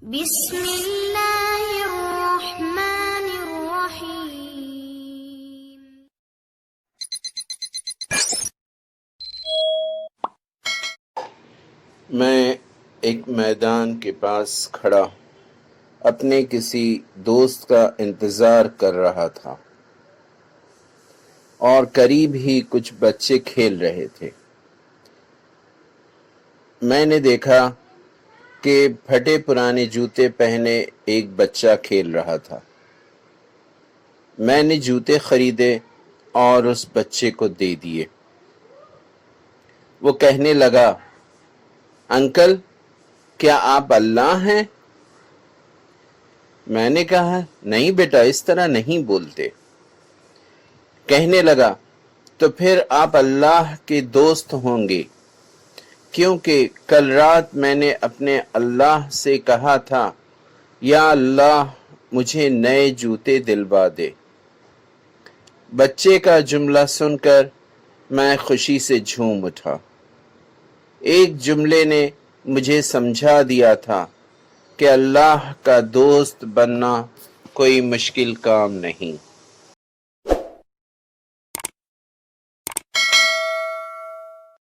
بسم اللہ الرحمن الرحیم۔ میں ایک میدان کے پاس کھڑا اپنے کسی دوست کا انتظار کر رہا تھا اور قریب ہی کچھ بچے کھیل رہے تھے۔ میں نے دیکھا کہ پھٹے پرانے جوتے پہنے ایک بچہ کھیل رہا تھا۔ میں نے جوتے خریدے اور اس بچے کو دے دیے۔ وہ کہنے لگا، انکل کیا آپ اللہ ہیں؟ میں نے کہا، نہیں بیٹا، اس طرح نہیں بولتے۔ کہنے لگا، تو پھر آپ اللہ کے دوست ہوں گے، کیونکہ کل رات میں نے اپنے اللہ سے کہا تھا، یا اللہ مجھے نئے جوتے دلوا دے۔ بچے کا جملہ سن کر میں خوشی سے جھوم اٹھا۔ ایک جملے نے مجھے سمجھا دیا تھا کہ اللہ کا دوست بننا کوئی مشکل کام نہیں۔